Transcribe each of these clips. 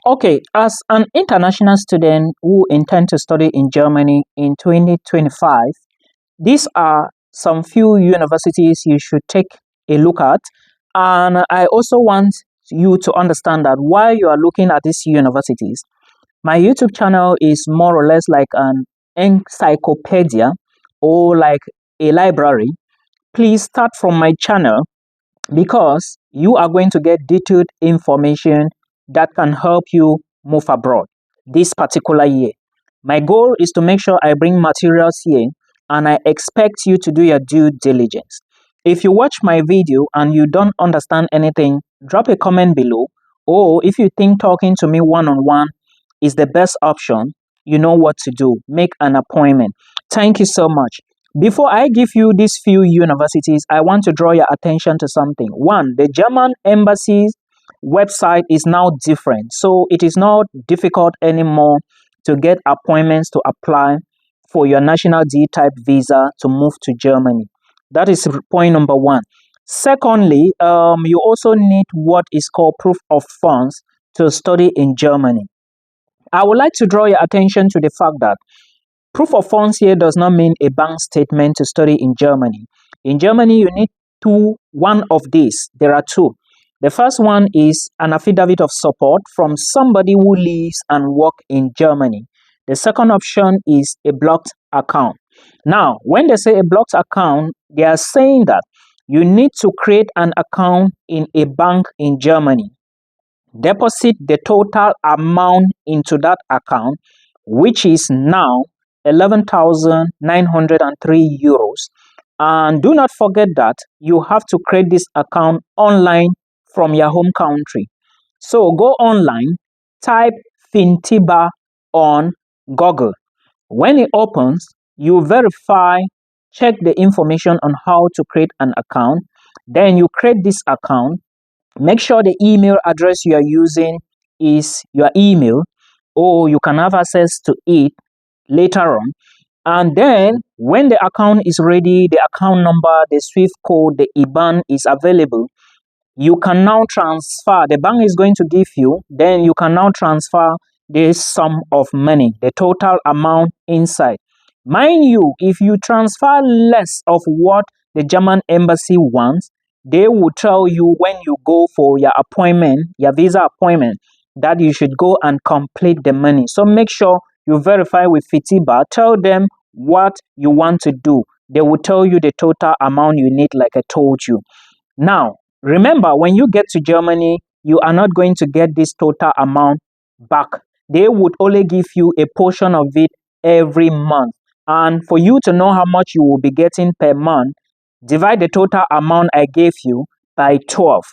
Okay, as an international student who intend to study in Germany in 2025, these are some few universities you should take a look at. And I also want you to understand that while you are looking at these universities, my YouTube channel is more or less like an encyclopedia or like a library. Please start from my channel because you are going to get detailed information that can help you move abroad this particular year. My goal is to make sure I bring materials here and I expect you to do your due diligence. If you watch my video and you don't understand anything, drop a comment below. Or if you think talking to me one on one is the best option, you know what to do. Make an appointment. Thank you so much. Before I give you these few universities, I want to draw your attention to something. One, the German embassy's website is now different. So it is not difficult anymore to get appointments to apply for your national D type visa to move to Germany. That is point number one. Secondly, you also need what is called proof of funds to study in Germany. I would like to draw your attention to the fact that proof of funds here does not mean a bank statement to study in Germany. In Germany, you need one of these. There are two. The first one is an affidavit of support from somebody who lives and works in Germany. The second option is a blocked account. Now, when they say a blocked account, they are saying that you need to create an account in a bank in Germany, deposit the total amount into that account, which is now 11,903 euros. And do not forget that you have to create this account online from your home country. So go online, type Fintiba on Google. When it opens, you verify, check the information on how to create an account. Then you create this account. Make sure the email address you are using is your email, or you can have access to it later on. And then when the account is ready, the account number, the SWIFT code, the IBAN is available, you can now transfer. The bank is going to give you, then you can now transfer this sum of money, the total amount inside. Mind you, if you transfer less of what the German embassy wants, they will tell you when you go for your appointment, your visa appointment, that you should go and complete the money. So make sure you verify with Fitiba. Tell them what you want to do. They will tell you the total amount you need, like I told you. Now, remember, when you get to Germany, you are not going to get this total amount back. They would only give you a portion of it every month. And for you to know how much you will be getting per month, divide the total amount I gave you by 12.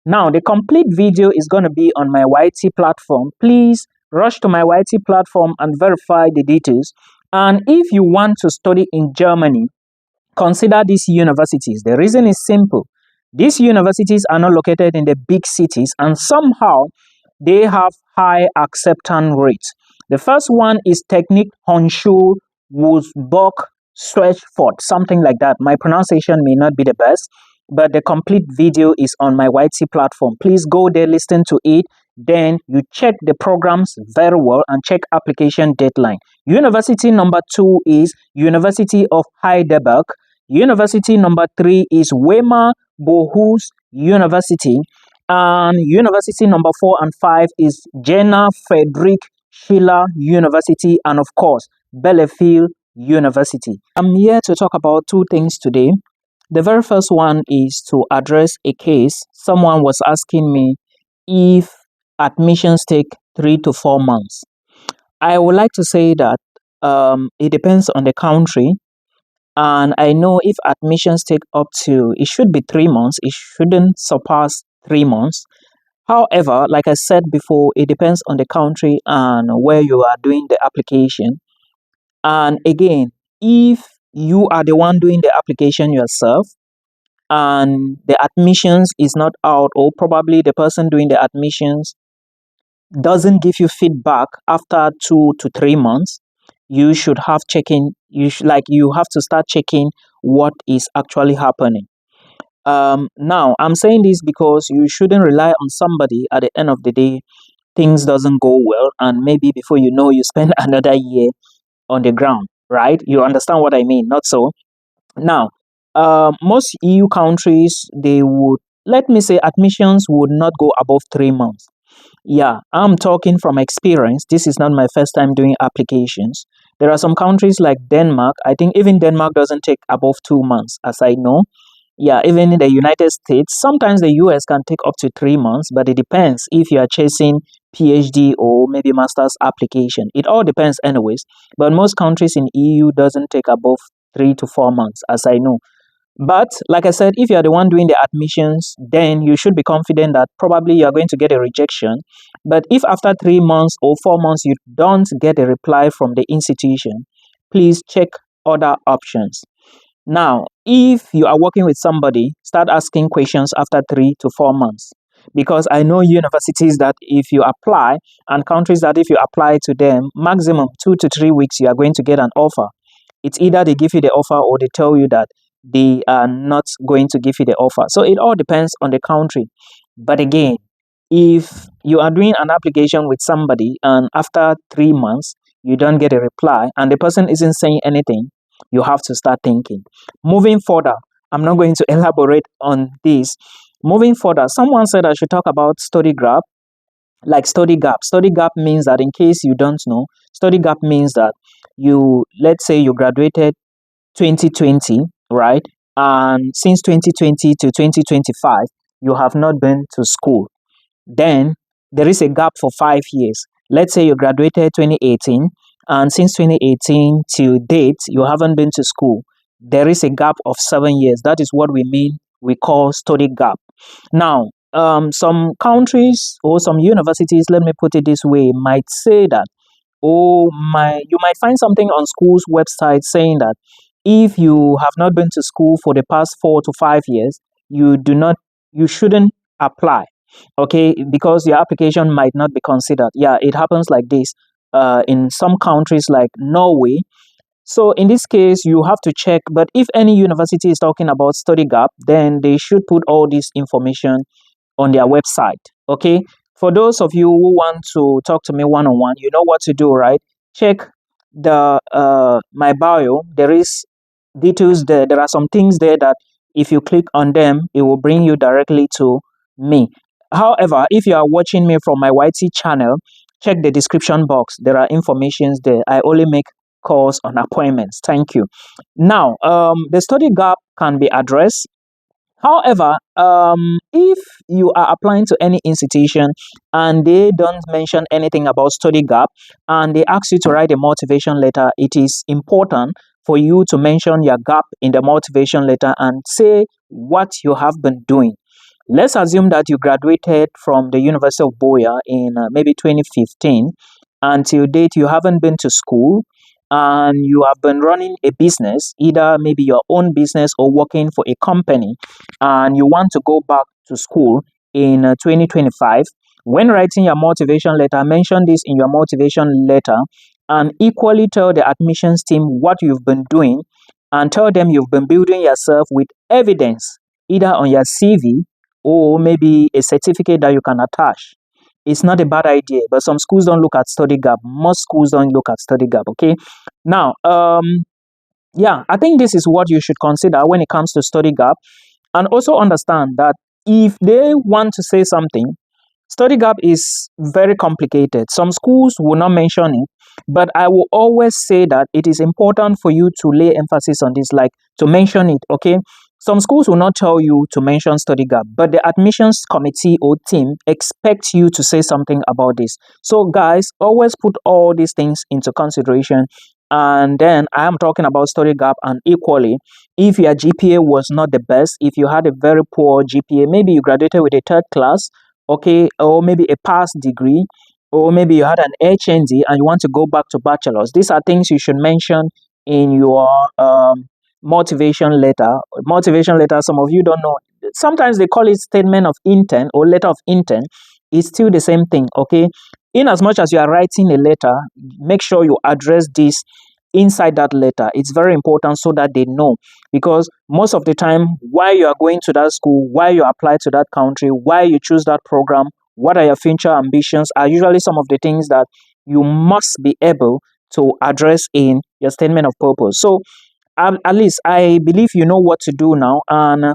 Now, the complete video is going to be on my YT platform. Please rush to my YT platform and verify the details. And if you want to study in Germany, consider these universities. The reason is simple. These universities are not located in the big cities, and somehow they have high acceptance rates. The first one is Technique Hochschule Wolfsburg Schweinfurt, something like that. My pronunciation may not be the best, but the complete video is on my YT platform. Please go there, listen to it. Then you check the programs very well and check application deadline. University number 2 is University of Heidelberg. University number 3 is Weimar Bohus University. And university number 4 and 5 is Jena Friedrich Schiller University, and of course, Bielefeld University. I'm here to talk about two things today. The very first one is to address a case. Someone was asking me if admissions take 3 to 4 months. I would like to say that it depends on the country. And I know if admissions take up to, it should be 3 months, it shouldn't surpass 3 months. However, like I said before, it depends on the country and where you are doing the application. And again, if you are the one doing the application yourself and the admissions is not out, or probably the person doing the admissions doesn't give you feedback after 2 to 3 months, you should have checking. You have to start checking what is actually happening. Now I'm saying this because you shouldn't rely on somebody at the end of the day things doesn't go well, and maybe before you know, you spend another year on the ground, right? You understand what I mean? Not so. Now, most EU countries, they would, let me say, admissions would not go above 3 months. Yeah, I'm talking from experience. This is not my first time doing applications. There are some countries like Denmark. I think even Denmark doesn't take above 2 months, as I know. Yeah, even in the United States, sometimes the US can take up to 3 months, but it depends if you are chasing PhD or maybe master's application. It all depends, anyways. But most countries in EU doesn't take above 3 to 4 months, as I know. But like I said, if you are the one doing the admissions, then you should be confident that probably you are going to get a rejection. But if after 3 months or 4 months you don't get a reply from the institution, please check other options. Now, if you are working with somebody, start asking questions after 3 to 4 months. Because I know universities that if you apply, and countries that if you apply to them, maximum 2 to 3 weeks, you are going to get an offer. It's either they give you the offer or they tell you that they are not going to give you the offer. So it all depends on the country. But again, if you are doing an application with somebody and after 3 months you don't get a reply and the person isn't saying anything, you have to start thinking. Moving further, I'm not going to elaborate on this. Moving further, someone said I should talk about study gap. Like study gap. Study gap means that, in case you don't know, study gap means that you, let's say you graduated 2020, right? And since 2020 to 2025, you have not been to school. Then there is a gap for 5 years. Let's say you graduated 2018, and since 2018 to date, you haven't been to school. There is a gap of 7 years. That is what we mean, we call study gap. Now, some countries or some universities, let me put it this way, might say that, oh my, you might find something on school's website saying that if you have not been to school for the past 4 to 5 years, you do not, you shouldn't apply. Okay, because your application might not be considered. Yeah, it happens like this in some countries like Norway. So in this case, you have to check. But if any university is talking about study gap, then they should put all this information on their website. Okay. For those of you who want to talk to me one on one, you know what to do, right? Check the my bio. There is details there. There are some things there that if you click on them, it will bring you directly to me. However, if you are watching me from my YT channel, check the description box. There are informations there. I only make calls on appointments. Thank you. Now, the study gap can be addressed. However, if you are applying to any institution and they don't mention anything about study gap and they ask you to write a motivation letter, it is important for you to mention your gap in the motivation letter and say what you have been doing. Let's assume that you graduated from the University of Boya in maybe 2015. Until date, you haven't been to school and you have been running a business, either maybe your own business or working for a company, and you want to go back to school in 2025. When writing your motivation letter, mention this in your motivation letter and equally tell the admissions team what you've been doing and tell them you've been building yourself with evidence, either on your CV or maybe a certificate that you can attach. It's not a bad idea, but some schools don't look at study gap. Most schools don't look at study gap. Okay. Now, yeah, I think this is what you should consider when it comes to study gap, and also understand that if they want to say something, study gap is very complicated. Some schools will not mention it, but I will always say that it is important for you to lay emphasis on this, like to mention it, okay? Some schools will not tell you to mention study gap, but the admissions committee or team expect you to say something about this. So, guys, always put all these things into consideration. And then I am talking about study gap, and equally, if your GPA was not the best, if you had a very poor GPA, maybe you graduated with a third class, okay, or maybe a past degree, or maybe you had an HND and you want to go back to bachelor's. These are things you should mention in your motivation letter. Motivation letter, some of you don't know. Sometimes they call it statement of intent or letter of intent. It's still the same thing, okay? In as much as you are writing a letter, make sure you address this inside that letter. It's very important so that they know, because most of the time, why you are going to that school, why you apply to that country, why you choose that program, what are your future ambitions are usually some of the things that you must be able to address in your statement of purpose. So at least I believe you know what to do now, and